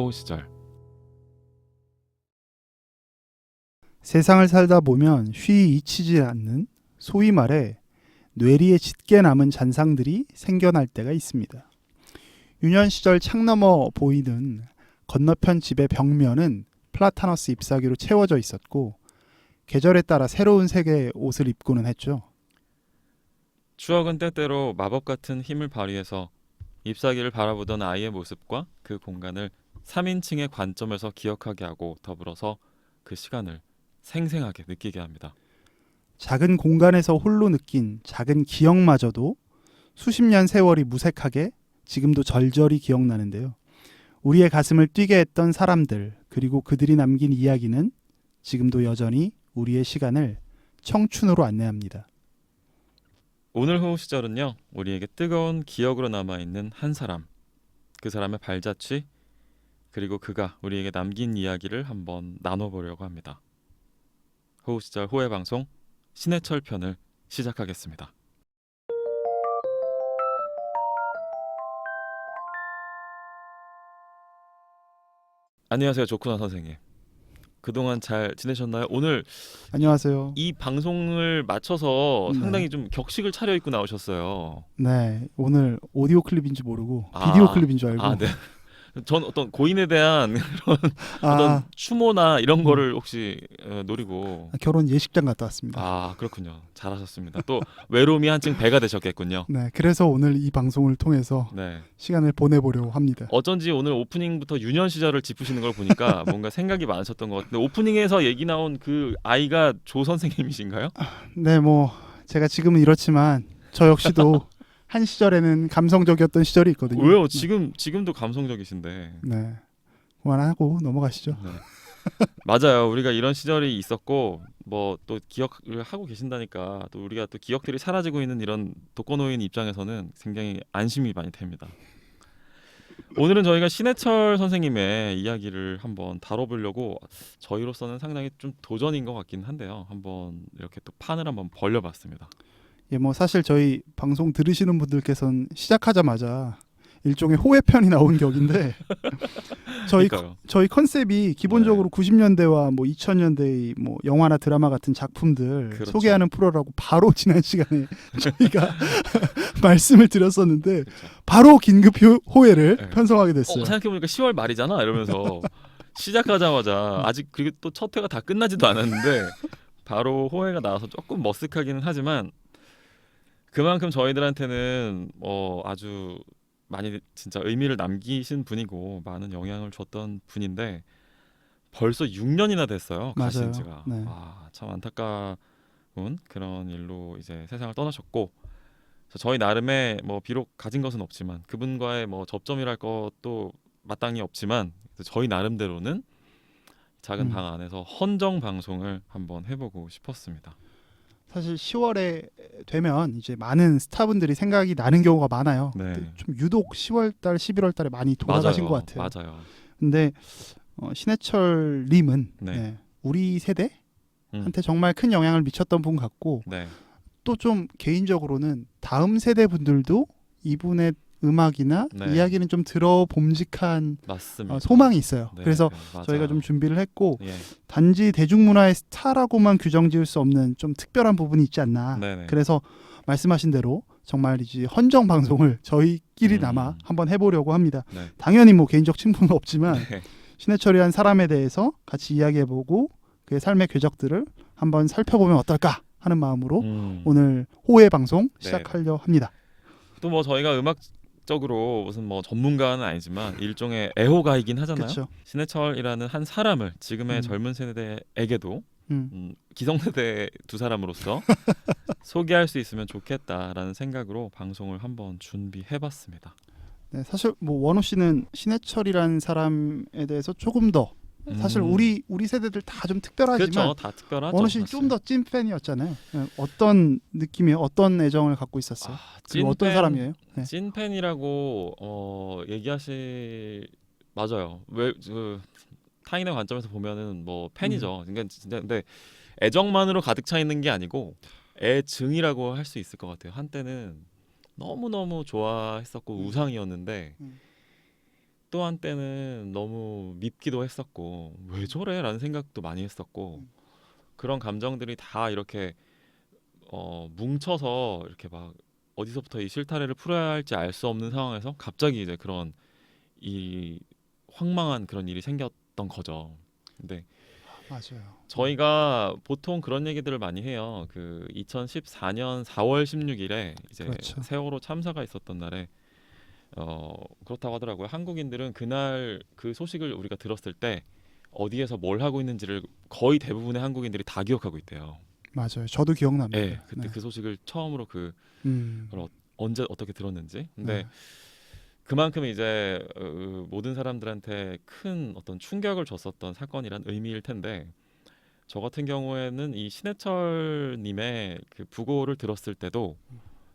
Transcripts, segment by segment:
호우 시절. 세상을 살다 보면 쉬이 잊히지 않는, 소위 말해 뇌리에 짙게 남은 잔상들이 생겨날 때가 있습니다. 유년 시절 창 너머 보이는 건너편 집의 벽면은 플라타너스 잎사귀로 채워져 있었고, 계절에 따라 새로운 색의 옷을 입고는 했죠. 추억은 때때로 마법 같은 힘을 발휘해서 잎사귀를 바라보던 아이의 모습과 그 공간을 3인칭의 관점에서 기억하게 하고, 더불어서 그 시간을 생생하게 느끼게 합니다. 작은 공간에서 홀로 느낀 작은 기억마저도 수십 년 세월이 무색하게 지금도 절절히 기억나는데요. 우리의 가슴을 뛰게 했던 사람들, 그리고 그들이 남긴 이야기는 지금도 여전히 우리의 시간을 청춘으로 안내합니다. 오늘 호우 시절은요, 우리에게 뜨거운 기억으로 남아있는 한 사람, 그 사람의 발자취, 그리고 그가 우리에게 남긴 이야기를 한번 나눠보려고 합니다. 호우 시절 호해 방송 신해철 편을 시작하겠습니다. 안녕하세요, 조쿠나 선생님. 그동안 잘 지내셨나요? 오늘 안녕하세요. 이 방송을 맞춰서 네. 상당히 좀 격식을 차려입고 나오셨어요. 네, 오늘 오디오 클립인지 모르고 아, 비디오 클립인 줄 알고. 네. 전 어떤 고인에 대한 그런 어떤 아, 추모나 이런 거를 혹시 노리고. 결혼 예식장 갔다 왔습니다. 아, 그렇군요. 잘하셨습니다. 또 외로움이 한층 배가 되셨겠군요. 네, 그래서 오늘 이 방송을 통해서 네. 시간을 보내보려고 합니다. 어쩐지 오늘 오프닝부터 유년 시절을 짚으시는 걸 보니까 뭔가 생각이 많으셨던 것 같은데, 오프닝에서 얘기 나온 그 아이가 조 선생님이신가요? 네, 뭐 제가 지금은 이렇지만 저 역시도 한 시절에는 감성적이었던 시절이 있거든요. 왜요? 지금도 감성적이신데. 네, 그만하고 넘어가시죠. 네. 맞아요. 우리가 이런 시절이 있었고, 뭐 또 기억을 하고 계신다니까, 또 우리가 또 기억들이 사라지고 있는 이런 독거노인 입장에서는 굉장히 안심이 많이 됩니다. 오늘은 저희가 신해철 선생님의 이야기를 한번 다뤄보려고, 저희로서는 상당히 좀 도전인 것 같긴 한데요. 한번 이렇게 또 판을 한번 벌려봤습니다. 예, 뭐 사실 저희 방송 들으시는 분들께서는 시작하자마자 일종의 호외편이 나온 격인데 그러니까요. 저희 컨셉이 기본적으로 90년대와 뭐 2000년대의 뭐 영화나 드라마 같은 작품들 그렇죠. 소개하는 프로라고 바로 지난 시간에 저희가 말씀을 드렸었는데, 그렇죠. 바로 긴급 호외를 네. 편성하게 됐어요. 생각해보니까 10월 말이잖아 이러면서 시작하자마자, 아직 그리고 또 첫 회가 다 끝나지도 않았는데 바로 호해가 나와서 조금 머쓱하기는 하지만, 그만큼 저희들한테는 아주 많이 진짜 의미를 남기신 분이고 많은 영향을 줬던 분인데, 벌써 6년이나 됐어요, 가신 맞아요. 지가. 네. 참 안타까운 그런 일로 이제 세상을 떠나셨고, 그래서 저희 나름의 뭐 비록 가진 것은 없지만, 그분과의 뭐 접점이랄 것도 마땅히 없지만, 저희 나름대로는 작은 방 안에서 헌정 방송을 한번 해보고 싶었습니다. 사실 10월에 되면 이제 많은 스타분들이 생각이 나는 경우가 많아요. 네. 근데 좀 유독 10월달, 11월달에 많이 돌아가신 맞아요. 것 같아요. 맞아요. 근데 신해철님은 네. 우리 세대한테 정말 큰 영향을 미쳤던 분 같고, 네. 또 좀 개인적으로는 다음 세대 분들도 이분의 음악이나 네. 이야기는 좀 들어봄직한 맞습니다. 소망이 있어요. 네, 그래서 맞아요. 저희가 좀 준비를 했고, 예. 단지 대중문화의 스타라고만 규정 지을 수 없는 좀 특별한 부분이 있지 않나. 네네. 그래서 말씀하신 대로 정말 이제 헌정 방송을 저희끼리나마 한번 해보려고 합니다. 네. 당연히 뭐 개인적 친분은 없지만 네. 신해철이란 사람에 대해서 같이 이야기해보고 그의 삶의 궤적들을 한번 살펴보면 어떨까 하는 마음으로 오늘 호의 방송 시작하려 합니다. 또 뭐 저희가 음악적으로 무슨 뭐 전문가는 아니지만 일종의 애호가이긴 하잖아요. 그쵸. 신해철이라는 한 사람을 지금의 젊은 세대에게도 기성세대 두 사람으로서 소개할 수 있으면 좋겠다라는 생각으로 방송을 한번 준비해봤습니다. 네, 사실 뭐 원호 씨는 신해철이라는 사람에 대해서 조금 더 사실 우리 세대들 다 좀 특별하지만, 그렇죠, 다 특별하죠. 원호 씨는 좀 더 찐 팬이었잖아요. 어떤 느낌이에요? 어떤 애정을 갖고 있었어요? 그리고 어떤 사람이에요? 네. 찐 팬이라고 얘기하실, 맞아요. 왜 타인의 관점에서 보면은 뭐 팬이죠. 그러니까 진짜 근데 애정만으로 가득 차 있는 게 아니고 애증이라고 할 수 있을 것 같아요. 한때는 너무 좋아했었고 우상이었는데, 또 한때는 너무 밉기도 했었고 왜 저래라는 생각도 많이 했었고 그런 감정들이 다 이렇게 뭉쳐서 이렇게 막 어디서부터 이 실타래를 풀어야 할지 알 수 없는 상황에서 갑자기 이제 그런 이 황망한 그런 일이 생겼던 거죠. 근데 맞아요. 저희가 보통 그런 얘기들을 많이 해요. 그 2014년 4월 16일에 이제 그렇죠. 세월호 참사가 있었던 날에 그렇다고 하더라고요. 한국인들은 그날 그 소식을 우리가 들었을 때 어디에서 뭘 하고 있는지를 거의 대부분의 한국인들이 다 기억하고 있대요. 맞아요. 저도 기억납니다. 예, 그때 그 소식을 처음으로 음, 그걸 언제 어떻게 들었는지. 근데 네. 그만큼 이제 모든 사람들한테 큰 어떤 충격을 줬었던 사건이란 의미일 텐데 저 같은 경우에는 이 신해철님의 그 부고를 들었을 때도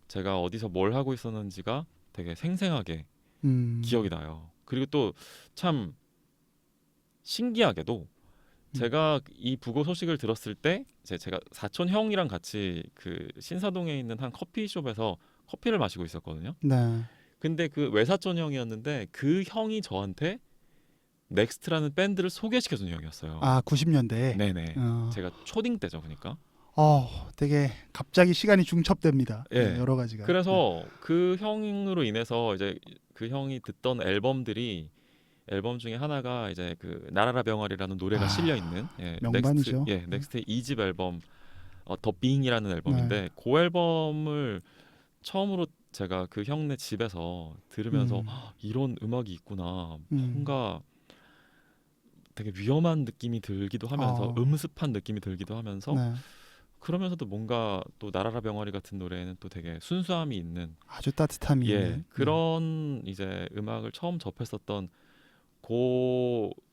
제가 어디서 뭘 하고 있었는지가 되게 생생하게 기억이 나요. 그리고 또 참 신기하게도 제가 이 부고 소식을 들었을 때 제가 사촌 형이랑 같이 그 신사동에 있는 한 커피숍에서 커피를 마시고 있었거든요. 네. 근데 그 외사촌 형이었는데 그 형이 저한테 넥스트라는 밴드를 소개시켜 준 형이었어요. 아, 90년대. 네네. 제가 초딩 때죠, 그러니까. 되게 갑자기 시간이 중첩됩니다. 예. 네, 여러 가지가. 그래서 그 형으로 인해서 이제 그 형이 듣던 앨범 중에 하나가 이제 그 나라라 병아리라는 노래가 실려 있는 명반이죠. 넥스트의 2집 앨범 더 빙이라는 앨범인데 그 앨범을 처음으로 제가 그 형네 집에서 들으면서 이런 음악이 있구나. 뭔가 되게 위험한 느낌이 들기도 하면서 음습한 느낌이 들기도 하면서 네. 그러면서도 뭔가 또 나라라 병아리 같은 노래에는 또 되게 순수함이 있는 아주 따뜻함이 있는 그런 이제 음악을 처음 접했었던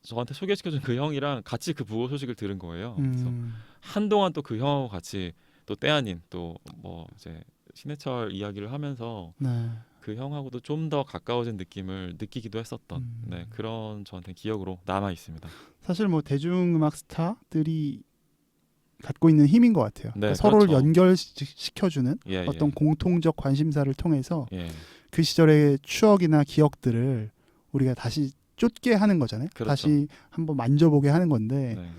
저한테 소개시켜준 그 형이랑 같이 그 부고 소식을 들은 거예요. 그래서 한동안 또 그 형하고 같이 또 때 아닌 또 뭐 이제 신해철 이야기를 하면서 네. 그 형하고도 좀 더 가까워진 느낌을 느끼기도 했었던 그런 저한테 기억으로 남아 있습니다. 사실 뭐 대중음악 스타들이 갖고 있는 힘인 것 같아요. 네, 그러니까 서로를 그렇죠. 연결시켜주는 어떤 공통적 관심사를 통해서 그 시절의 추억이나 기억들을 우리가 다시 쫓게 하는 거잖아요. 그렇죠. 다시 한번 만져보게 하는 건데 네.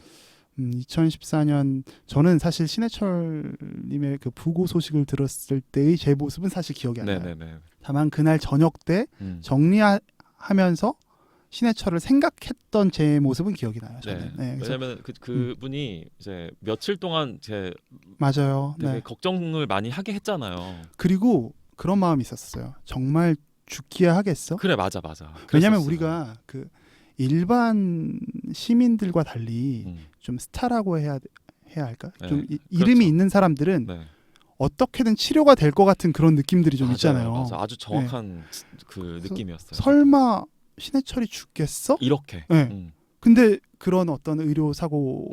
2014년 저는 사실 신해철님의 그 부고 소식을 들었을 때의 제 모습은 사실 기억이 안 나요. 네네네. 다만 그날 저녁 때 정리하면서 신해철을 생각했던 제 모습은 기억이 나요. 저는. 네, 왜냐하면 그분이 이제 며칠 동안 맞아요. 되게 네. 걱정을 많이 하게 했잖아요. 그리고 그런 마음이 있었어요. 정말 죽기야 하겠어? 그래 맞아. 왜냐하면 그랬었어요. 우리가 그 일반 시민들과 달리 좀 스타라고 해야 할까? 네, 좀 그렇죠. 이름이 있는 사람들은 어떻게든 치료가 될 것 같은 그런 느낌들이 좀 있잖아요. 맞아. 아주 정확한 그 느낌이었어요. 설마 신해철이 죽겠어? 이렇게. 네. 근데 그런 어떤 의료 사고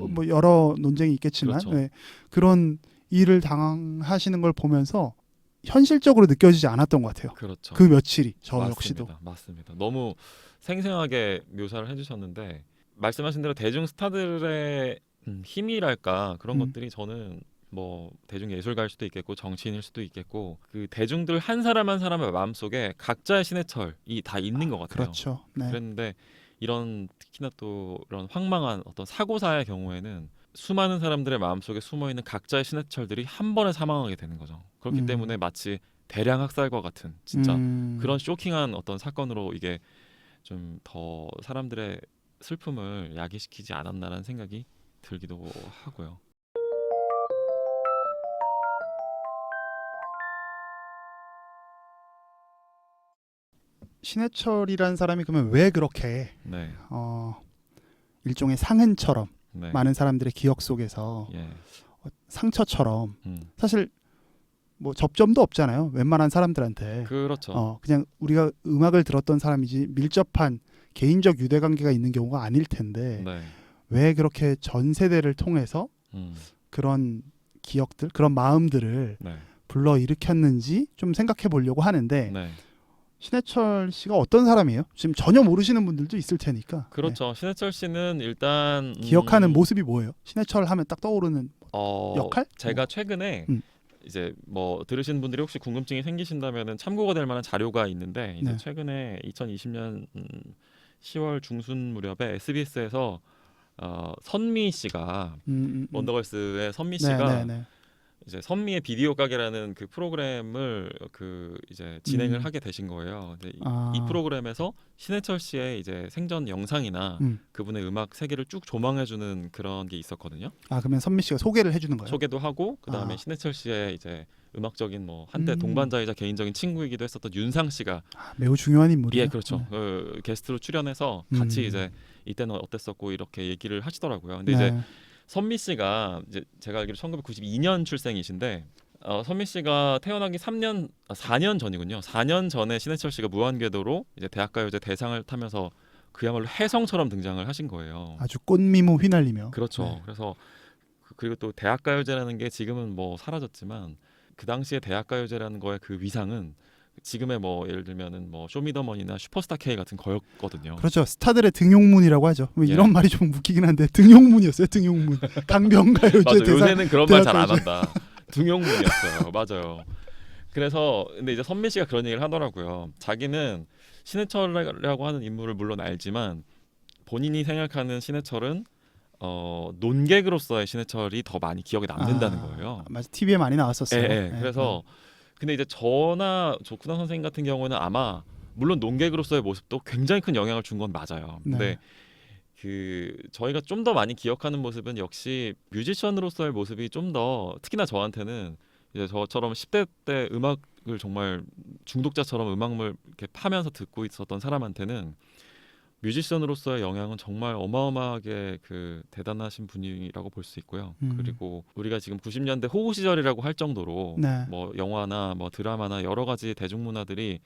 뭐 여러 논쟁이 있겠지만 그렇죠. 그런 일을 당하시는 걸 보면서 현실적으로 느껴지지 않았던 것 같아요. 그렇죠. 그 며칠이 저 맞습니다. 역시도. 맞습니다. 너무 생생하게 묘사를 해주셨는데 말씀하신 대로 대중 스타들의 힘이랄까 그런 것들이 저는 뭐 대중 예술가일 수도 있겠고 정치인일 수도 있겠고 그 대중들 한 사람 한 사람의 마음속에 각자의 신해철이 다 있는 것 같아요. 그렇죠. 네. 그랬는데 이런 특히나 또 이런 황망한 어떤 사고사의 경우에는 수많은 사람들의 마음속에 숨어있는 각자의 신해철들이 한 번에 사망하게 되는 거죠. 그렇기 때문에 마치 대량 학살과 같은 진짜 그런 쇼킹한 어떤 사건으로 이게 좀 더 사람들의 슬픔을 야기시키지 않았나라는 생각이 들기도 하고요. 신해철이라는 사람이 그러면 왜 그렇게 일종의 상흔처럼 많은 사람들의 기억 속에서 상처처럼 사실 뭐 접점도 없잖아요. 웬만한 사람들한테. 그렇죠. 그냥 우리가 음악을 들었던 사람이지 밀접한 개인적 유대관계가 있는 경우가 아닐 텐데 왜 그렇게 전 세대를 통해서 그런 기억들, 그런 마음들을 불러일으켰는지 좀 생각해 보려고 하는데 신해철 씨가 어떤 사람이에요? 지금 전혀 모르시는 분들도 있을 테니까. 그렇죠. 신해철 씨는 일단 기억하는 모습이 뭐예요? 신해철 하면 딱 떠오르는 역할? 제가 최근에 이제 뭐 들으신 분들이 혹시 궁금증이 생기신다면은 참고가 될 만한 자료가 있는데 이제 네. 최근에 2020년 10월 중순 무렵에 SBS에서 선미 씨가 원더걸스의 선미 씨가 네. 이제 선미의 비디오 가게라는 그 프로그램을 그 이제 진행을 하게 되신 거예요. 근데 이 프로그램에서 신해철 씨의 이제 생전 영상이나 그분의 음악 세계를 쭉 조망해주는 그런 게 있었거든요. 그러면 선미 씨가 소개를 해주는 거예요? 소개도 하고 그 다음에 신해철 씨의 이제 음악적인 뭐 한때 동반자이자 개인적인 친구이기도 했었던 윤상 씨가 매우 중요한 인물이에요. 예, 그렇죠. 게스트로 출연해서 같이 이제 이때는 어땠었고 이렇게 얘기를 하시더라고요. 근데 이제 선미 씨가 이제 제가 알기로 1992년 출생이신데 선미 씨가 태어나기 4년 전이군요. 4년 전에 신해철 씨가 무한궤도로 이제 대학가요제 대상을 타면서 그야말로 혜성처럼 등장을 하신 거예요. 아주 꽃미모 휘날리며. 그렇죠. 네. 그래서 그리고 또 대학가요제라는 게 지금은 뭐 사라졌지만 그 당시에 대학가요제라는 거의 그 위상은 지금의 뭐 예를 들면은 뭐 쇼미더머니나 슈퍼스타 K 같은 거였거든요. 그렇죠. 스타들의 등용문이라고 하죠. 뭐 예. 이런 말이 좀 웃기긴 한데 등용문이었어요. 등용문. 강변가요제 맞아. 대상. 요새는 그런 말 잘 안 대학가요제. 한다. 등용문이었어요. 맞아요. 그래서 근데 이제 선미 씨가 그런 얘기를 하더라고요. 자기는 신해철이라고 하는 인물을 물론 알지만 본인이 생각하는 신해철은 논객으로서의 신해철이 더 많이 기억에 남는다는 거예요. 맞아. TV에 많이 나왔었어요. 예. 그래서 근데 이제 저나 조쿠나 선생님 같은 경우는 아마 물론 논객으로서의 모습도 굉장히 큰 영향을 준 건 맞아요. 근데 그 저희가 좀 더 많이 기억하는 모습은 역시 뮤지션으로서의 모습이 좀 더 특히나 저한테는 이제 저처럼 10대 때 음악을 정말 중독자처럼 음악을 이렇게 파면서 듣고 있었던 사람한테는 뮤지션으로서의 영향은 정말 어마어마하게 그 대단하신 분이라고 볼 수 있고요. 그리고 우리가 지금 90년대 호우 시절이라고 할 정도로 뭐 영화나 뭐 드라마나 여러 가지 대중문화들이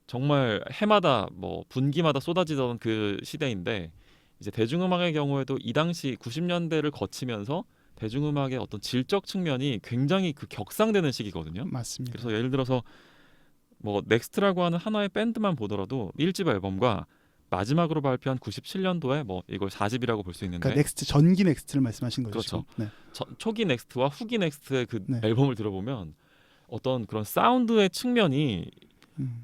정말 해마다 뭐 분기마다 쏟아지던 그 시대인데 이제 대중음악의 경우에도 이 당시 90년대를 거치면서 대중음악의 어떤 질적 측면이 굉장히 그 격상되는 시기거든요. 맞습니다. 그래서 예를 들어서 뭐 넥스트라고 하는 하나의 밴드만 보더라도 1집 앨범과 마지막으로 발표한 97년도에 뭐 이걸 4집이라고 볼 수 있는데 그러니까 넥스트 전기 넥스트를 말씀하신 거죠. 그렇죠. 네. 초기 넥스트와 후기 넥스트의 그 앨범을 들어보면 어떤 그런 사운드의 측면이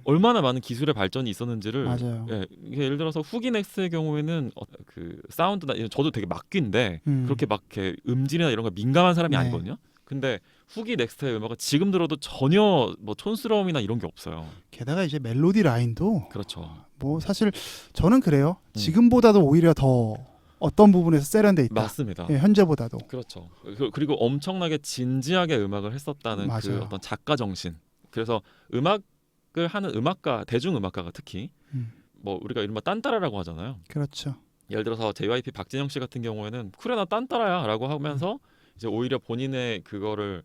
얼마나 많은 기술의 발전이 있었는지를 맞아요. 예를 들어서 후기 넥스트의 경우에는 그 사운드나 저도 되게 막귀인데 그렇게 막 이렇게 음질이나 이런 거 민감한 사람이 아니거든요. 근데 후기 넥스트의 음악은 지금 들어도 전혀 뭐 촌스러움이나 이런 게 없어요. 게다가 이제 멜로디 라인도 그렇죠. 뭐 사실 저는 그래요. 지금보다도 오히려 더 어떤 부분에서 세련돼 있다. 맞습니다. 예, 현재보다도. 그렇죠. 그리고 엄청나게 진지하게 음악을 했었다는 맞아요. 그 어떤 작가 정신. 그래서 음악을 하는 음악가, 대중음악가가 특히 뭐 우리가 이른바 딴따라라고 하잖아요. 그렇죠. 예를 들어서 JYP 박진영 씨 같은 경우에는 그래 나 딴따라야라고 하면서 이제 오히려 본인의 그거를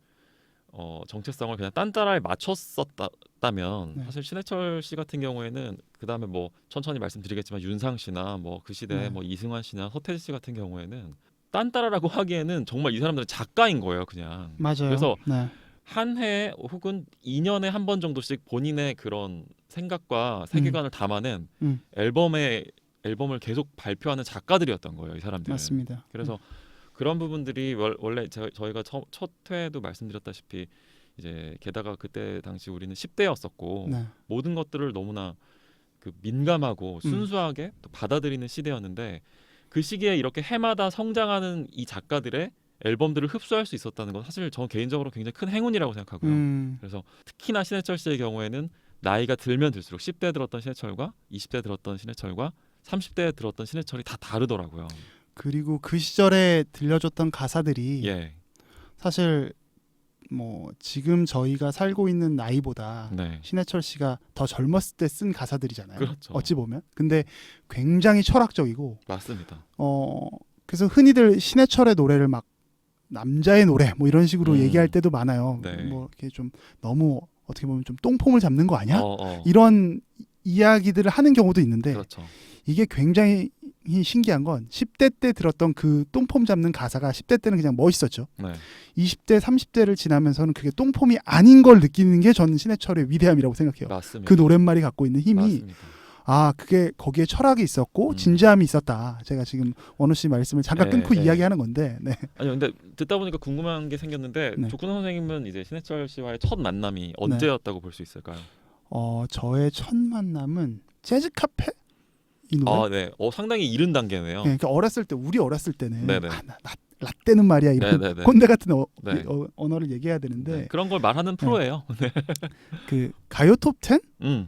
정체성을 그냥 딴따라에 맞췄었다면 사실 신해철 씨 같은 경우에는 그 다음에 뭐 천천히 말씀드리겠지만 윤상 씨나 뭐 그 시대에 뭐 이승환 씨나 서태지 씨 같은 경우에는 딴따라라고 하기에는 정말 이 사람들은 작가인 거예요, 그냥. 맞아요. 그래서 네. 한 해 혹은 2년에 한 번 정도씩 본인의 그런 생각과 세계관을 담아낸 앨범을 계속 발표하는 작가들이었던 거예요, 이 사람들은. 맞습니다. 그래서 그런 부분들이 원래 저희가 첫 회에도 말씀드렸다시피 이제 게다가 그때 당시 우리는 10대였었고 모든 것들을 너무나 그 민감하고 순수하게 또 받아들이는 시대였는데 그 시기에 이렇게 해마다 성장하는 이 작가들의 앨범들을 흡수할 수 있었다는 건 사실 저는 개인적으로 굉장히 큰 행운이라고 생각하고요. 그래서 특히나 신해철 씨의 경우에는 나이가 들면 들수록 10대 들었던 신해철과 20대 들었던 신해철과 30대에 들었던 신해철이 다 다르더라고요. 그리고 그 시절에 들려줬던 가사들이 사실 뭐 지금 저희가 살고 있는 나이보다 신해철 씨가 더 젊었을 때 쓴 가사들이잖아요. 그렇죠. 어찌 보면. 근데 굉장히 철학적이고. 맞습니다. 그래서 흔히들 신해철의 노래를 막 남자의 노래 뭐 이런 식으로 얘기할 때도 많아요. 뭐 이렇게 좀 너무 어떻게 보면 좀 똥폼을 잡는 거 아니야? 이런 이야기들을 하는 경우도 있는데 그렇죠. 이게 굉장히 신기한 건 10대 때 들었던 그 똥폼 잡는 가사가 10대 때는 그냥 멋있었죠. 20대, 30대를 지나면서는 그게 똥폼이 아닌 걸 느끼는 게 저는 신해철의 위대함이라고 생각해요. 맞습니다. 그 노랫말이 갖고 있는 힘이 맞습니다. 아 그게 거기에 철학이 있었고 진지함이 있었다. 제가 지금 원우 씨 말씀을 잠깐 끊고 이야기하는 건데. 네. 아니요, 근데 듣다 보니까 궁금한 게 생겼는데 네. 조근호 선생님은 이제 신해철 씨와의 첫 만남이 언제였다고 볼 수 있을까요? 저의 첫 만남은 재즈 카페 이 노래. 아, 네. 상당히 이른 단계네요. 네, 그러니까 우리 어렸을 때는 네네. 라떼는 말이야 이런 네네네. 꼰대 같은 네. 언어를 얘기해야 되는데 네, 그런 걸 말하는 프로예요. 네. 그 가요 톱 10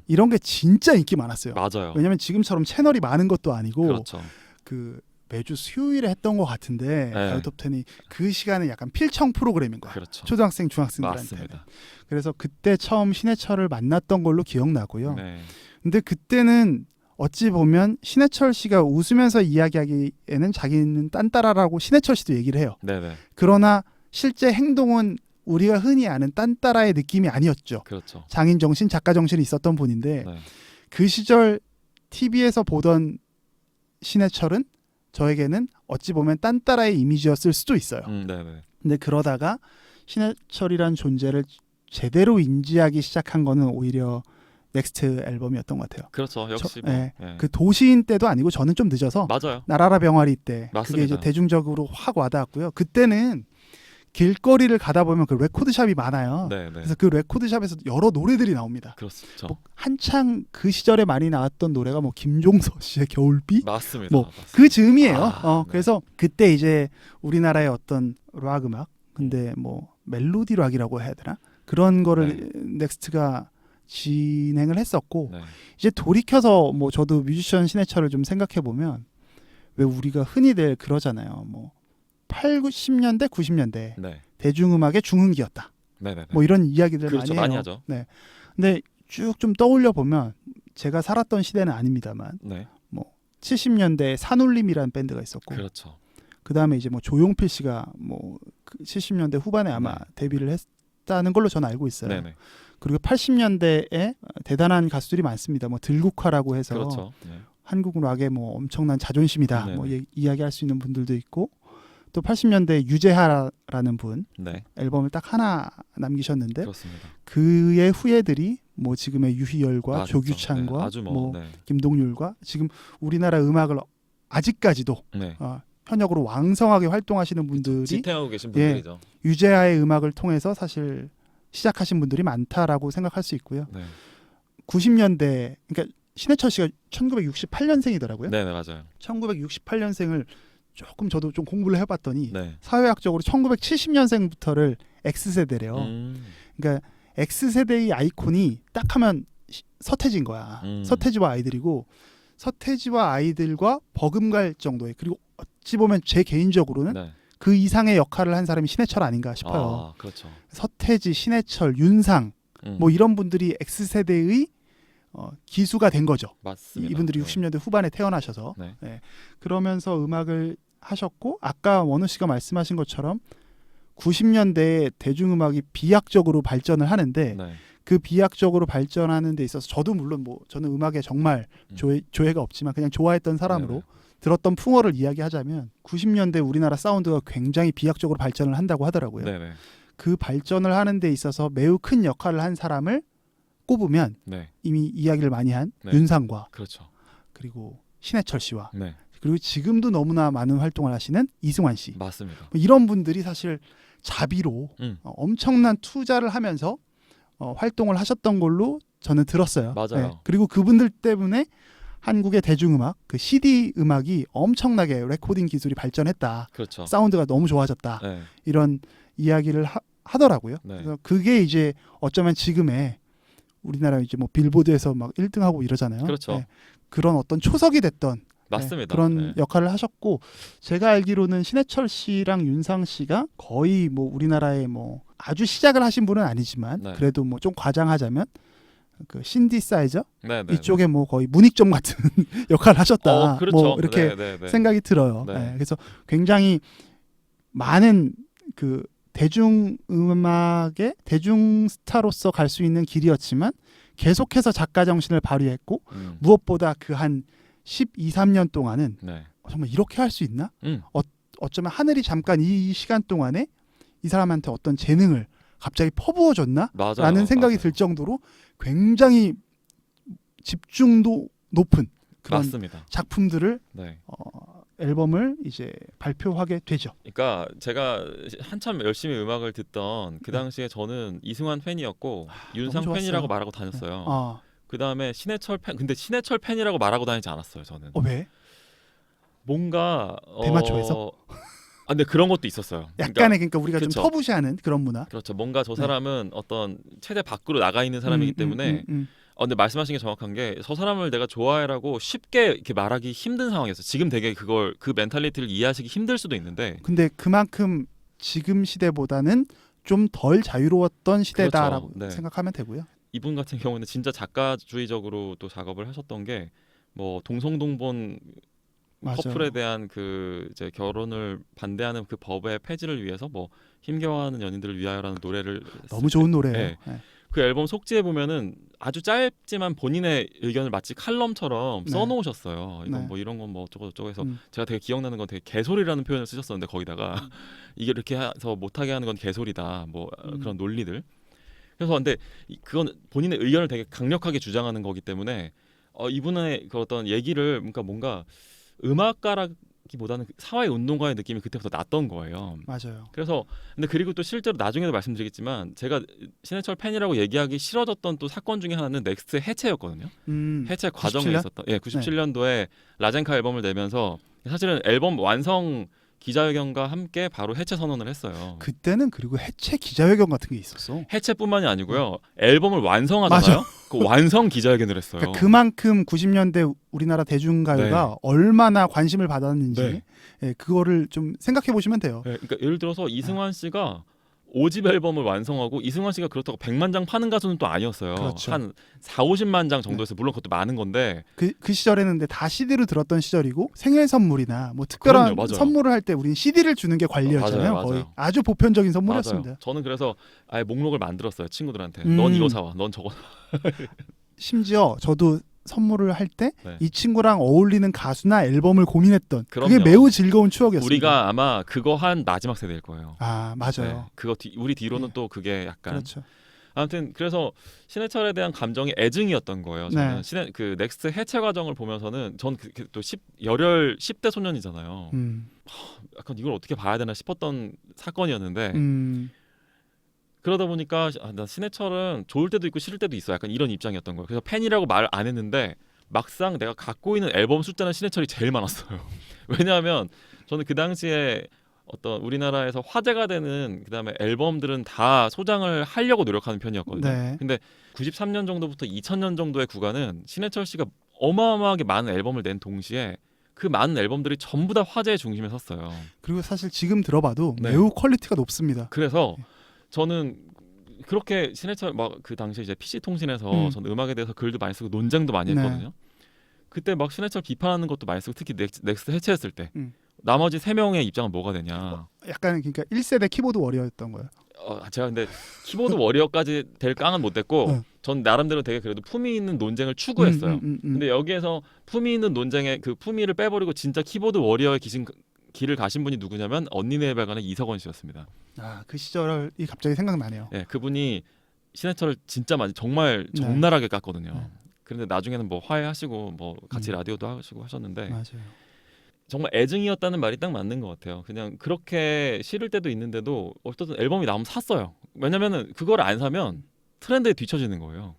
이런 게 진짜 인기 많았어요. 맞아요. 왜냐면 지금처럼 채널이 많은 것도 아니고 그렇죠. 그 매주 수요일에 했던 것 같은데 네. 가요 톱 10이 그 시간에 약간 필청 프로그램인 거야. 그렇죠. 초등학생, 중학생들한테. 맞습니다. 그래서 그때 처음 신해철을 만났던 걸로 기억나고요. 네. 근데 그때는 어찌 보면 신해철 씨가 웃으면서 이야기하기에는 자기는 딴따라라고 신해철 씨도 얘기를 해요. 네네. 그러나 실제 행동은 우리가 흔히 아는 딴따라의 느낌이 아니었죠. 그렇죠. 장인 정신, 작가 정신이 있었던 분인데 네. 그 시절 TV에서 보던 신해철은 저에게는 어찌 보면 딴따라의 이미지였을 수도 있어요. 네네. 근데 그러다가 신해철이란 존재를 제대로 인지하기 시작한 거는 오히려 넥스트 앨범이었던 것 같아요. 그렇죠. 역시 네. 그 도시인 때도 아니고 저는 좀 늦어서 맞아요. 나라라 병아리 때 맞습니다. 그게 이제 대중적으로 확 와닿았고요. 그때는 길거리를 가다 보면 그 레코드샵이 많아요. 네네. 그래서 그 레코드샵에서 여러 노래들이 나옵니다. 그렇죠. 뭐 한창 그 시절에 많이 나왔던 노래가 뭐 김종서 씨의 겨울비 맞습니다. 뭐 맞습니다. 그 즈음이에요. 네. 그래서 그때 이제 우리나라의 어떤 락 음악 근데 뭐 멜로디 락이라고 해야 되나 그런 거를 넥스트가 진행을 했었고 네. 이제 돌이켜서 뭐 저도 뮤지션 신해철을 좀 생각해 보면 왜 우리가 흔히들 그러잖아요. 뭐 8, 90년대, 90년대 네. 대중음악의 중흥기였다. 네네. 뭐 이런 이야기들 그렇죠. 많이 많이 해요. 하죠. 네. 근데 쭉 좀 떠올려 보면 제가 살았던 시대는 아닙니다만 네. 뭐 70년대에 산울림이라는 밴드가 있었고 그렇죠. 그다음에 이제 뭐 조용필 씨가 뭐 70년대 후반에 아마 데뷔를 했다는 걸로 저는 알고 있어요. 네네. 그리고 80년대에 대단한 가수들이 많습니다. 뭐 들국화라고 해서 그렇죠. 네. 한국 락의 뭐 엄청난 자존심이다. 네네. 뭐 이야기할 수 있는 분들도 있고 또 80년대 유재하라는 분 네. 앨범을 딱 하나 남기셨는데 그렇습니다. 그의 후예들이 뭐 지금의 유희열과 맞죠. 조규찬과 네. 아주 뭐 네. 김동률과 지금 우리나라 음악을 아직까지도 네. 현역으로 왕성하게 활동하시는 분들이 지탱하고 계신 분들이죠. 유재하의 음악을 통해서 사실 시작하신 분들이 많다라고 생각할 수 있고요. 네. 90년대 그러니까 신해철 씨가 1968년생이더라고요. 네, 맞아요. 1968년생을 조금 저도 좀 공부를 해봤더니 네. 사회학적으로 1970년생부터를 X세대래요. 그러니까 X세대의 아이콘이 딱 하면 서태지인 거야. 서태지와 아이들이고 서태지와 아이들과 버금갈 정도의 그리고 어찌 보면 제 개인적으로는 네. 그 이상의 역할을 한 사람이 신해철 아닌가 싶어요. 아, 그렇죠. 서태지, 신해철, 윤상 뭐 이런 분들이 X세대의 기수가 된 거죠. 맞습니다. 이분들이 네. 60년대 후반에 태어나셔서 네. 그러면서 음악을 하셨고 아까 원우 씨가 말씀하신 것처럼 90년대에 대중음악이 비약적으로 발전을 하는데 네. 그 비약적으로 발전하는 데 있어서 저도 물론 뭐 저는 음악에 정말 조예가 없지만 그냥 좋아했던 사람으로 네네. 들었던 풍어를 이야기하자면 90년대 우리나라 사운드가 굉장히 비약적으로 발전을 한다고 하더라고요. 네네. 그 발전을 하는 데 있어서 매우 큰 역할을 한 사람을 꼽으면 네. 이미 이야기를 많이 한 네. 윤상과 그렇죠. 그리고 신해철 씨와 네. 그리고 지금도 너무나 많은 활동을 하시는 이승환 씨 맞습니다. 뭐 이런 분들이 사실 자비로 엄청난 투자를 하면서 활동을 하셨던 걸로 저는 들었어요. 맞아요. 그리고 그분들 때문에 한국의 대중음악, 그 CD 음악이 엄청나게 레코딩 기술이 발전했다. 그렇죠. 사운드가 너무 좋아졌다. 네. 이런 이야기를 하더라고요. 네. 그래서 그게 이제 어쩌면 지금의 우리나라 이제 뭐 빌보드에서 막 1등하고 이러잖아요. 그렇죠. 그런 어떤 초석이 됐던 맞습니다. 그런 네. 역할을 하셨고 제가 알기로는 신해철 씨랑 윤상 씨가 거의 뭐 우리나라에 뭐 아주 시작을 하신 분은 아니지만 네. 그래도 뭐 좀 과장하자면 그 신디사이저 네, 네, 이쪽에 뭐 거의 문익점 같은 역할을 하셨다. 그렇죠. 뭐 이렇게 네, 네, 네. 생각이 들어요. 네. 그래서 굉장히 많은 그 대중음악의 대중스타로서 갈 수 있는 길이었지만 계속해서 작가 정신을 발휘했고 무엇보다 그 한 12, 3년 동안은 네. 정말 이렇게 할 수 있나? 어쩌면 하늘이 잠깐 이 시간 동안에 이 사람한테 어떤 재능을 갑자기 퍼부어줬나? 맞아요. 라는 생각이 맞아요. 들 정도로 굉장히 집중도 높은 그런 맞습니다. 작품들을 네. 앨범을 이제 발표하게 되죠. 그러니까 제가 한참 열심히 음악을 듣던 그 당시에 저는 이승환 팬이었고 윤상 너무 팬이라고 좋았어요. 말하고 다녔어요. 아, 그 다음에 신해철 팬. 근데 신해철 팬이라고 말하고 다니지 않았어요. 저는 왜? 뭔가 대마초에서? 근데 그런 것도 있었어요. 약간의 그러니까 우리가 그쵸. 좀 터부시하는 그런 문화. 그렇죠. 뭔가 저 네. 사람은 어떤 체제 밖으로 나가 있는 사람이기 때문에. 근데 말씀하신 게 정확한 게 저 사람을 내가 좋아해라고 쉽게 이렇게 말하기 힘든 상황이었어요. 지금 되게 그 멘탈리티를 이해하시기 힘들 수도 있는데. 근데 그만큼 지금 시대보다는 좀 덜 자유로웠던 시대다라고 그렇죠. 네. 생각하면 되고요. 이분 같은 경우는 진짜 작가주의적으로 또 작업을 하셨던 게 뭐 동성동본 맞아요. 커플에 대한 그 이제 결혼을 반대하는 그 법의 폐지를 위해서 뭐 힘겨워하는 연인들을 위하여라는 노래를 너무 좋은 노래예요. 네. 네. 그 앨범 속지에 보면은 아주 짧지만 본인의 의견을 마치 칼럼처럼 네. 써놓으셨어요. 이건 네. 뭐 이런 건 뭐 어쩌고 저쩌고 해서 음. 제가 되게 기억나는 건 되게 개소리라는 표현을 쓰셨었는데 거기다가 이게 이렇게 해서 못하게 하는 건 개소리다. 뭐 그런 논리들. 그래서 근데 그건 본인의 의견을 되게 강력하게 주장하는 거기 때문에 이분의 그 어떤 얘기를 그러니까 뭔가 음악가라기보다는 사회 운동가의 느낌이 그때부터 났던 거예요. 맞아요. 그래서 근데 그리고 또 실제로 나중에도 말씀드리겠지만 제가 신해철 팬이라고 얘기하기 싫어졌던 또 사건 중에 하나는 넥스트 해체였거든요. 해체 과정에 97년? 있었던 97년도에 라젠카 앨범을 내면서 사실은 앨범 완성 기자회견과 함께 바로 해체 선언을 했어요. 그때는 그리고 해체 기자회견 같은 게 있었어. 해체뿐만이 아니고요. 앨범을 완성하잖아요. 그 완성 기자회견을 했어요. 그러니까 그만큼 90년대 우리나라 대중가요가 네. 얼마나 관심을 받았는지 네. 예, 그거를 좀 생각해 보시면 돼요. 네, 그러니까 예를 들어서 이승환 씨가 5집 앨범을 완성하고 이승환 씨가 그렇다고 100만 장 파는 가수는 또 아니었어요. 그렇죠. 한 4, 50만 장 정도에서 물론 그것도 많은 건데 그 시절에는 근데 다 CD로 들었던 시절이고 생일 선물이나 뭐 특별한 그럼요, 맞아요. 선물을 할 때 우리는 CD를 주는 게 관리였잖아요. 맞아요, 거의 맞아요. 아주 보편적인 맞아요. 선물이었습니다. 저는 그래서 아예 목록을 만들었어요. 친구들한테. 넌 이거 사와. 넌 저거. 심지어 저도 선물을 할 때 이 네. 친구랑 어울리는 가수나 앨범을 고민했던 그게 그럼요. 매우 즐거운 추억이었습니다. 우리가 아마 그거 한 마지막 세대일 거예요. 아 맞아요. 네, 그거 우리 뒤로는 네. 또 그게 약간 그렇죠. 아무튼 그래서 신해철에 대한 감정이 애증이었던 거예요. 저는 네. 그 넥스트 해체 과정을 보면서는 전 또 열혈 10대 소년이잖아요. 약간 이걸 어떻게 봐야 되나 싶었던 사건이었는데 그러다 보니까 나 신해철은 좋을 때도 있고 싫을 때도 있어. 약간 이런 입장이었던 거예요. 그래서 팬이라고 말 안 했는데 막상 내가 갖고 있는 앨범 숫자는 신해철이 제일 많았어요. 왜냐하면 저는 그 당시에 어떤 우리나라에서 화제가 되는 그다음에 앨범들은 다 소장을 하려고 노력하는 편이었거든요. 네. 근데 93년 정도부터 2000년 정도의 구간은 신해철 씨가 어마어마하게 많은 앨범을 낸 동시에 그 많은 앨범들이 전부 다 화제의 중심에 섰어요. 그리고 사실 지금 들어봐도 네. 매우 퀄리티가 높습니다. 그래서 저는 그렇게 신해철 막 그 당시에 이제 PC 통신에서 전 음악에 대해서 글도 많이 쓰고 논쟁도 많이 네. 했거든요. 그때 막 신해철 비판하는 것도 많이 쓰고 특히 넥스트 해체했을 때 음. 나머지 3명의 입장은 뭐가 되냐. 약간 그러니까 1세대 키보드 워리어였던 거예요. 제가 근데 키보드 워리어까지 될 깡은 못 됐고 전 나름대로 되게 그래도 품위 있는 논쟁을 추구했어요. 근데 여기에서 품위 있는 논쟁의 그 품위를 빼버리고 진짜 키보드 워리어의 길을 가신 분이 누구냐면 언니네 발간의 이석원 씨였습니다. 아, 그 시절이 갑자기 생각나네요. 네, 그분이 신해철을 진짜 많이 정말 네. 적나라하게 깠거든요. 네. 그런데 나중에는 뭐 화해하시고 뭐 같이 라디오도 하시고 하셨는데 맞아요. 정말 애증이었다는 말이 딱 맞는 것 같아요. 그냥 그렇게 싫을 때도 있는데도 어쨌든 앨범이 나오면 샀어요. 왜냐면은 그걸 안 사면 트렌드에 뒤처지는 거예요.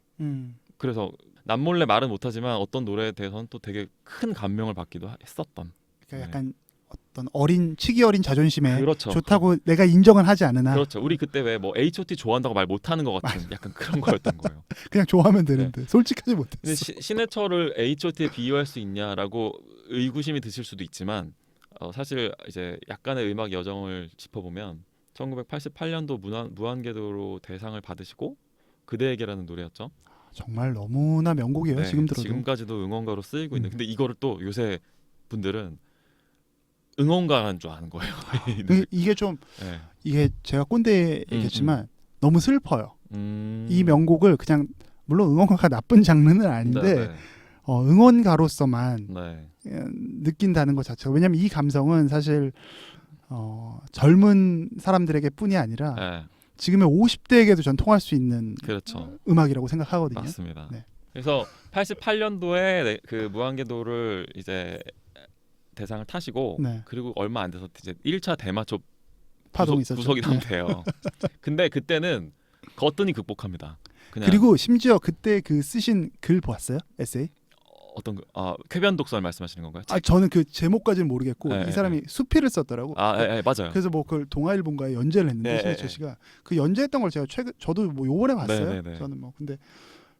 그래서 남몰래 말은 못하지만 어떤 노래에 대해서는 또 되게 큰 감명을 받기도 했었던. 그러니까 약간 어떤 치기 어린 자존심에 그렇죠. 좋다고 내가 인정을 하지 않으나 그렇죠. 우리 그때 왜 뭐 H.O.T 좋아한다고 말 못하는 것 같은 약간 그런 거였던 거예요. 그냥 좋아하면 되는데 솔직하지 근데 못했어. 신해철을 H.O.T에 비유할 수 있냐라고 의구심이 드실 수도 있지만 사실 이제 약간의 음악 여정을 짚어보면 1988년도 무한궤도로 대상을 받으시고 그대에게라는 노래였죠. 정말 너무나 명곡이에요. 네, 지금 들어도. 지금까지도 응원가로 쓰이고 있는. 근데 이거를 또 요새 분들은 응원가인 줄 아는 거예요. 이게 좀 네. 이게 제가 꼰대 얘기했지만 너무 슬퍼요. 이 명곡을 그냥 물론 응원가가 나쁜 장르는 아닌데 네. 응원가로서만 네. 느낀다는 것 자체가 왜냐하면 이 감성은 사실 젊은 사람들에게 뿐이 아니라 네. 지금의 50대에게도 전 통할 수 있는 그렇죠. 음악이라고 생각하거든요. 맞습니다. 네. 그래서 88년도에 그 무한궤도를 이제 대상을 타시고 네. 그리고 얼마 안 돼서 이제 1차 대마초 파동이 있었죠. 구속이 네. 돼요. 근데 그때는 거뜬히 극복합니다. 그냥 그리고 심지어 그때 그 쓰신 글 보았어요? 에세이? 어떤 쾌변 독설 말씀하시는 건가요? 아 저는 그 제목까지는 모르겠고 네, 이 사람이 수필을 썼더라고. 맞아요. 그래서 뭐 그걸 동아일보인가에 연재를 했는데 네, 신해철 네. 씨가 그 연재했던 걸 제가 저도 뭐 요번에 봤어요. 네, 네, 네. 저는 뭐 근데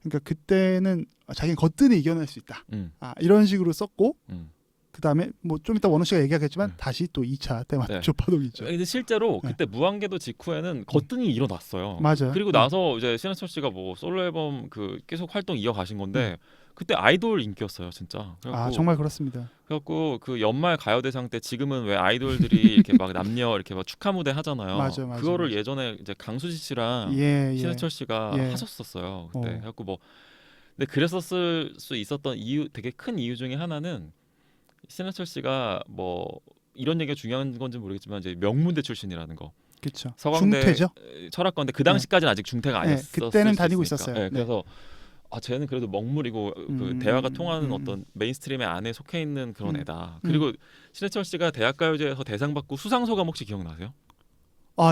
그러니까 그때는 자기는 거뜬히 이겨낼 수 있다. 음, 이런 식으로 썼고 음. 그다음에 뭐 좀 이따 원호 씨가 얘기하겠지만 네. 다시 또 2차 대마초 네. 파동이 있죠. 근데 실제로 네. 그때 무한궤도 직후에는 거뜬히 일어났어요. 맞아요. 그리고 네. 나서 이제 신해철 씨가 뭐 솔로 앨범 그 계속 활동 이어가신 건데 그때 아이돌 인기였어요, 진짜. 그래갖고, 정말 그렇습니다. 그래갖고 그 연말 가요대상 때 지금은 왜 아이돌들이 이렇게 막 남녀 이렇게 막 축하 무대 하잖아요. 맞아요. 그거를 예전에 이제 강수지 씨랑 예. 신해철 씨가 예. 하셨었어요. 그때. 어. 그래갖고 뭐 근데 그랬었을 수 있었던 이유 되게 큰 이유 중에 하나는 신해철 씨가 뭐 이런 얘기가 중요한 건지 모르겠지만 이제 명문대 출신이라는 거. 그렇죠. 서강대 중퇴죠. 철학과인데 그 당시까지는 아직 중퇴가 네, 아니었을 그때는 수 다니고 있으니까. 있었어요. 네, 네. 그래서 쟤는 그래도 먹물이고 그 대화가 통하는 음. 어떤 메인스트림의 안에 속해 있는 그런 음. 애다. 그리고 신해철 씨가 대학가요제에서 대상 받고 수상 소감 혹시 기억나세요?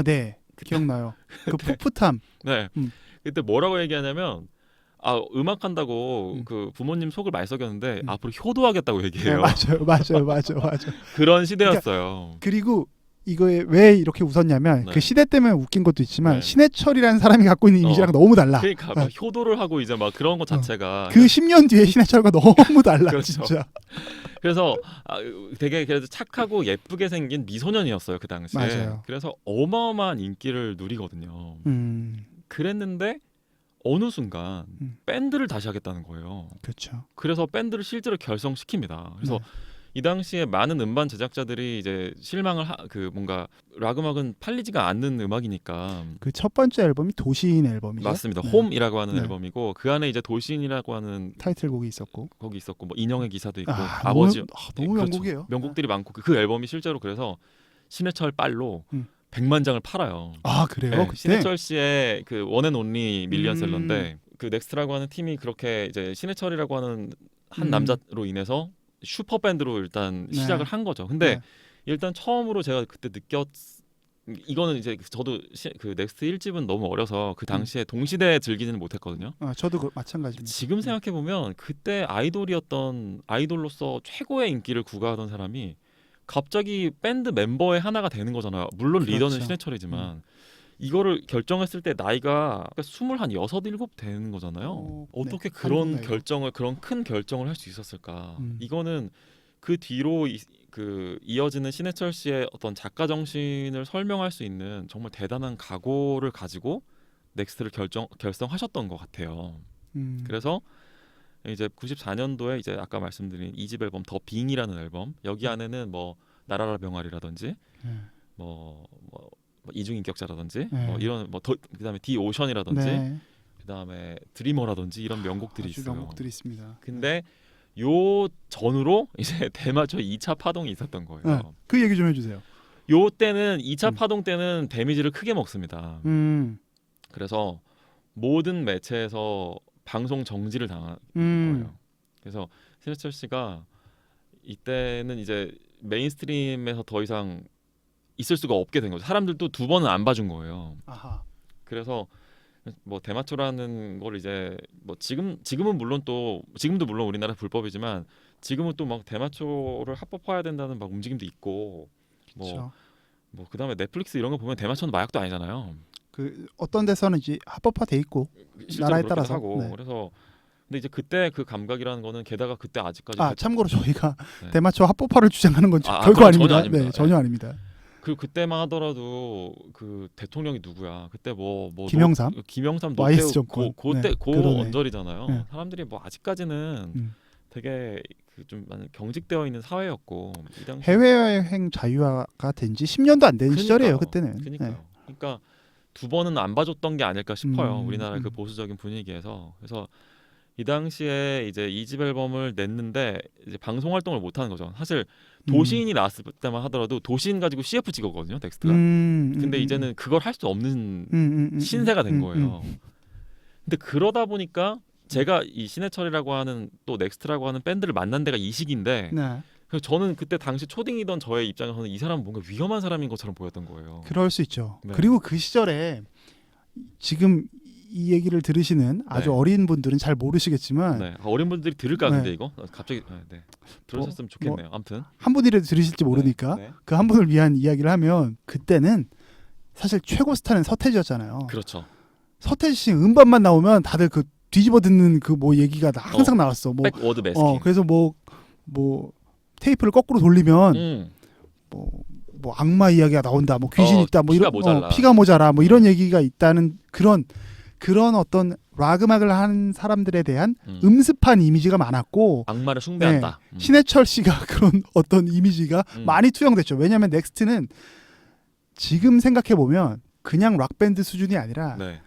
네. 기억나요. 그 풋풋함. 네. 음. 그때 뭐라고 얘기하냐면 음악 한다고 음. 그 부모님 속을 많이 썩였는데 음. 앞으로 효도하겠다고 네, 얘기해요. 맞아요. 그런 시대였어요. 그리고 이거에 왜 이렇게 웃었냐면 네. 그 시대 때문에 웃긴 것도 있지만 네. 신해철이라는 사람이 갖고 있는 이미지랑 너무 달라. 그러니까 막 효도를 하고 이제 막 그런 것 자체가 그 10년 뒤에 신해철과 너무 달라. 그렇죠. 진짜. 그래서 되게 그래도 착하고 예쁘게 생긴 미소년이었어요 그 당시에. 맞아요. 그래서 어마어마한 인기를 누리거든요. 음. 그랬는데 어느 순간 음. 밴드를 다시 하겠다는 거예요. 그렇죠. 그래서 밴드를 실제로 결성시킵니다. 그래서 네. 이 당시에 많은 음반 제작자들이 이제 실망을 그 뭔가 락 음악은 팔리지가 않는 음악이니까. 그 첫 번째 앨범이 도시인 앨범이죠. 맞습니다. 네. 홈이라고 하는 네. 앨범이고 그 안에 이제 도시인이라고 하는 타이틀곡이 있었고. 거기 있었고 뭐 인형의 기사도 있고 너무 아버지 너무 그렇죠. 명곡이에요. 명곡들이 많고 그 앨범이 실제로 그래서 신해철 빨로 음. 100만 장을 팔아요. 그래요? 네, 그때? 신해철 씨의 그 원앤온리 밀리언셀러인데 그 넥스트라고 하는 팀이 그렇게 이제 신해철이라고 하는 한 남자로 인해서 슈퍼 밴드로 일단 네. 시작을 한 거죠. 근데 네. 일단 처음으로 제가 그때 이거는 이제 저도 그 넥스트 1집은 너무 어려서 그 당시에 동시대에 즐기지는 못했거든요. 저도 마찬가지입니다. 지금 생각해 보면 그때 아이돌로서 최고의 인기를 구가하던 사람이 갑자기 밴드 멤버의 하나가 되는 거잖아요. 물론 그렇죠. 리더는 신해철이지만 이거를 결정했을 때 나이가 26, 7 되는 거잖아요. 어떻게 네. 그런 한국 나이로. 결정을 그런 큰 결정을 할 수 있었을까? 음. 이거는 그 뒤로 그 이어지는 신해철 씨의 어떤 작가 정신을 설명할 수 있는 정말 대단한 각오를 가지고 넥스트를 결성하셨던 것 같아요. 그래서 이제 94년도에 이제 아까 말씀드린 2집 앨범 더 빙이라는 앨범 여기 안에는 뭐 나라라 병아리라든지 뭐 이중인격자라든지 네. 뭐 이런 그다음에 디 오션이라든지 네. 그다음에 드리머라든지 이런 명곡들이 아주 있어요. 명곡들이 있습니다. 근데 요 전후로 이제 대마초 2차 파동이 있었던 거예요. 네. 그 얘기 좀 해주세요. 요 때는 2차 파동 때는 데미지를 크게 먹습니다. 그래서 모든 매체에서 방송 정지를 당한 거예요. 그래서 신해철 씨가 이때는 이제 메인스트림에서 더 이상 있을 수가 없게 된 거죠. 사람들도 2번은 안 봐준 거예요. 아하. 그래서 뭐 대마초라는 걸 이제 뭐 지금은 물론 지금도 물론 우리나라 불법이지만 지금은 또 막 대마초를 합법화해야 된다는 막 움직임도 있고 그렇죠. 뭐 그다음에 넷플릭스 이런 거 보면 대마초는 마약도 아니잖아요. 그 어떤 데서는 이제 합법화돼 있고 실제로 나라에 그렇기도 따라서. 하고 네. 그래서 근데 이제 그때 그 감각이라는 거는 게다가 그때 아직까지 참고로 저희가 네. 대마초 합법화를 주장하는 건 그건 결코 아닙니다. 전혀 아닙니다. 네, 전혀 아닙니다. 그때만 하더라도 그 대통령이 누구야? 그때 뭐 김영삼, 김영삼 YS 노태우 정권. 고때 네, 그러네. 언저리잖아요. 네. 사람들이 뭐 아직까지는 되게 좀 경직되어 있는 사회였고 이 당시 해외여행 자유화가 된 지 10년도 안 된 시절이에요. 그때는. 그러니까요. 네. 그러니까 2번은 안 봐줬던 게 아닐까 싶어요. 우리나라의 그 음. 보수적인 분위기에서. 그래서 이 당시에 이제 2집 앨범을 냈는데 이제 방송 활동을 못 하는 거죠. 사실 도시인이 나왔을 때만 하더라도 도시인 가지고 CF 찍었거든요, 텍스트가. 근데 이제는 그걸 할 수 없는 신세가 된 거예요. 근데 그러다 보니까 제가 이 신해철이라고 하는 또 넥스트라고 하는 밴드를 만난 데가 이 시기인데 네. 그래서 저는 그때 당시 초딩이던 저의 입장에서는 이 사람은 뭔가 위험한 사람인 것처럼 보였던 거예요. 그럴 수 있죠. 네. 그리고 그 시절에 지금 이 얘기를 들으시는 아주 네. 어린 분들은 잘 모르시겠지만 네. 어린 분들이 들을까 네. 근데 이거 갑자기 네. 들으셨으면 좋겠네요. 아무튼 한 분이라도 들으실지 모르니까 네. 그 한 분을 위한 이야기를 하면 그때는 사실 최고 스타는 서태지였잖아요. 그렇죠. 서태지 씨 음반만 나오면 다들 그 뒤집어 듣는 그 뭐 얘기가 항상 나왔어. 뭐 백워드 매스킹. 그래서 뭐 테이프를 거꾸로 돌리면 뭐 악마 이야기가 나온다. 뭐 귀신 있다. 뭐 피가 이런 모자라. 피가 모자라. 뭐 이런 얘기가 있다는 그런 어떤 락 음악을 하는 사람들에 대한 음습한 이미지가 많았고 악마를 숭배한다. 신해철 씨가 그런 어떤 이미지가 많이 투영됐죠. 왜냐하면 넥스트는 지금 생각해 보면 그냥 락 밴드 수준이 아니라 네.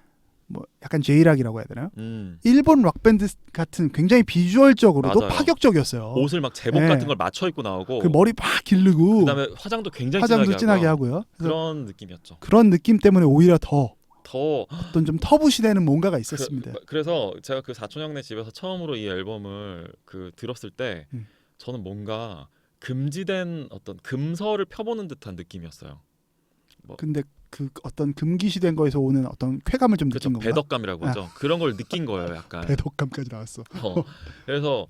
뭐 약간 제이락이라고 해야 되나요? 음. 일본 락 밴드 같은 굉장히 비주얼적으로도 맞아요. 파격적이었어요. 옷을 막 제복 네. 같은 걸 맞춰 입고 나오고 그 머리 팍 기르고 그다음에 화장도 굉장히 화장도 진하게 하고 하고요. 그래서 그런 느낌이었죠. 그런 느낌 때문에 오히려 더 더 어떤 좀 터부시되는 뭔가가 있었습니다. 그래서 제가 그 사촌 형네 집에서 처음으로 이 앨범을 들었을 때 저는 뭔가 금지된 어떤 금서를 펴보는 듯한 느낌이었어요. 근데 그 어떤 금기시된 거에서 오는 어떤 쾌감을 좀 그렇죠. 느낀 건가? 배덕감이라고 하죠. 그런 걸 느낀 거예요, 약간. 배덕감까지 나왔어. 그래서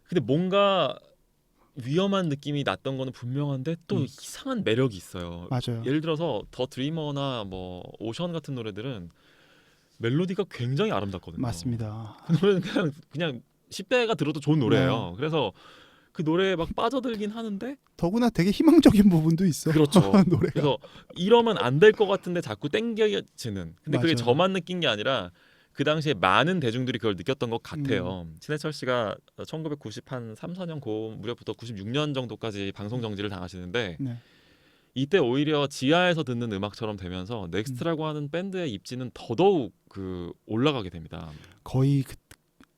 근데 뭔가 위험한 느낌이 났던 거는 분명한데 또 이상한 매력이 있어요. 맞아요. 예를 들어서 더 드리머나 뭐 오션 같은 노래들은 멜로디가 굉장히 아름답거든요. 맞습니다. 그 노래는 그냥 10대가 들어도 좋은 노래예요. 그래서 그 노래에 막 빠져들긴 하는데 더구나 되게 희망적인 부분도 있어. 그렇죠. 노래가. 그래서 이러면 안 될 것 같은데 자꾸 땡겨지는. 근데 그게 맞아요. 저만 느낀 게 아니라 그 당시에 많은 대중들이 그걸 느꼈던 것 같아요. 신해철 씨가 1993, 4년 고 무렵부터 96년 정도까지 방송 정지를 당하시는데 네. 이때 오히려 지하에서 듣는 음악처럼 되면서 넥스트라고 하는 밴드의 입지는 더더욱 올라가게 됩니다. 거의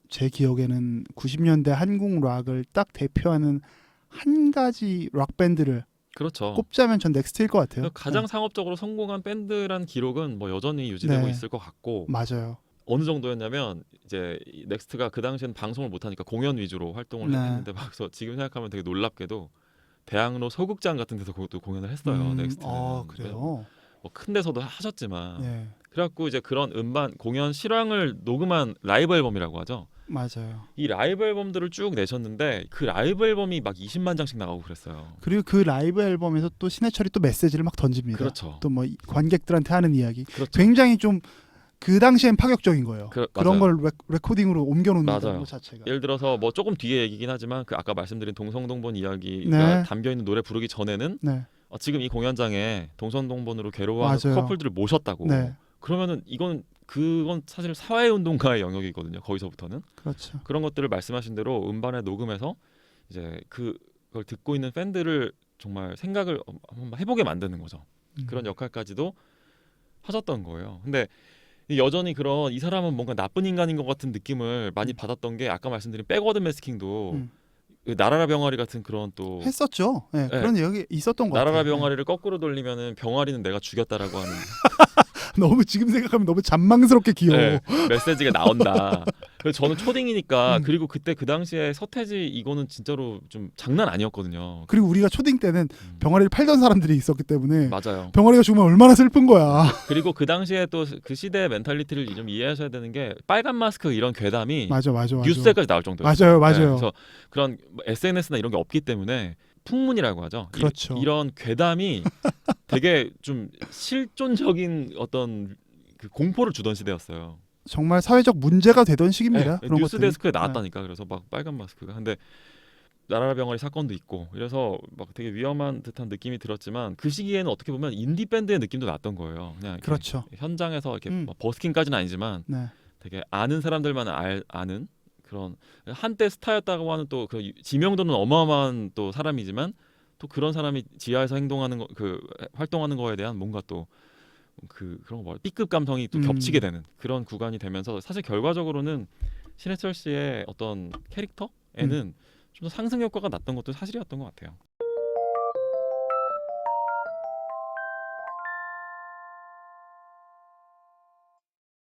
제 기억에는 90년대 한국 락을 딱 대표하는 한 가지 락 밴드를 그렇죠. 꼽자면 전 넥스트일 것 같아요. 가장 상업적으로 성공한 밴드란 기록은 뭐 여전히 유지되고 네. 있을 것 같고 맞아요. 어느 정도였냐면 이제 넥스트가 그 당시에는 방송을 못 하니까 공연 위주로 활동을 네. 했는데 막 그래서 지금 생각하면 되게 놀랍게도 대학로 소극장 같은 데서 또 공연을 했어요. 넥스트는. 그래요. 뭐 큰 데서도 하셨지만 네. 그래갖고 이제 그런 음반 공연 실황을 녹음한 라이브 앨범이라고 하죠. 맞아요. 이 라이브 앨범들을 쭉 내셨는데 그 라이브 앨범이 막 20만 장씩 나가고 그랬어요. 그리고 그 라이브 앨범에서 또 신해철이 또 메시지를 막 던집니다. 그렇죠. 또 뭐 관객들한테 하는 이야기. 그렇죠. 굉장히 좀 그 당시엔 파격적인 거예요. 맞아요. 그런 걸 레코딩으로 옮겨놓는 맞아요. 것 자체가. 예를 들어서 뭐 조금 뒤에 얘기긴 하지만 그 아까 말씀드린 동성동본 이야기가 네. 담겨 있는 노래 부르기 전에는 네. 지금 이 공연장에 동성동본으로 괴로워하는 맞아요. 커플들을 모셨다고. 네. 그러면은 그건 사실 사회운동가의 영역이거든요. 거기서부터는 그렇죠. 그런 것들을 말씀하신 대로 음반에 녹음해서 이제 그걸 듣고 있는 팬들을 정말 생각을 한번 해보게 만드는 거죠. 그런 역할까지도 하셨던 거예요. 근데 여전히 그런 이 사람은 뭔가 나쁜 인간인 것 같은 느낌을 많이 받았던 게 아까 말씀드린 백워드 매스킹도 그 나라라 병아리 같은 그런 또 했었죠. 네, 그런 얘기 있었던 것 나라라 같아요. 병아리를 거꾸로 돌리면은 병아리는 내가 죽였다라고 하는 너무 지금 생각하면 너무 잔망스럽게 귀여워. 네, 메시지가 나온다. 그래서 저는 초딩이니까 그리고 그때 그 당시에 서태지 이거는 진짜로 좀 장난 아니었거든요. 그리고 우리가 초딩 때는 병아리를 팔던 사람들이 있었기 때문에 맞아요. 병아리가 죽으면 얼마나 슬픈 거야. 그리고 그 당시에 또 그 시대의 멘탈리티를 좀 이해하셔야 되는 게 빨간 마스크 이런 괴담이 맞아. 뉴스에까지 나올 맞아요. 정도였어요. 맞아요. 그래서 그런 SNS나 이런 게 없기 때문에 풍문이라고 하죠. 그렇죠. 이런 괴담이 되게 좀 실존적인 어떤 그 공포를 주던 시대였어요. 정말 사회적 문제가 되던 시기입니다. 네, 그런 뉴스 것들이. 데스크에 나왔다니까. 그래서 막 빨간 마스크가. 근데 나라라 병아리 사건도 있고 이래서 막 되게 위험한 듯한 느낌이 들었지만 그 시기에는 어떻게 보면 인디 밴드의 느낌도 났던 거예요. 그냥 이렇게 그렇죠. 현장에서 이렇게 막 버스킹까지는 아니지만 네. 되게 아는 사람들만 아는 그런 한때 스타였다고 하는 또 그 지명도는 어마어마한 또 사람이지만 또 그런 사람이 지하에서 행동하는 거 활동하는 거에 대한 뭔가 또 그런 거 뭐야 B급 감성이 또 겹치게 되는 그런 구간이 되면서 사실 결과적으로는 신해철 씨의 어떤 캐릭터에는 좀 더 상승 효과가 났던 것도 사실이었던 것 같아요.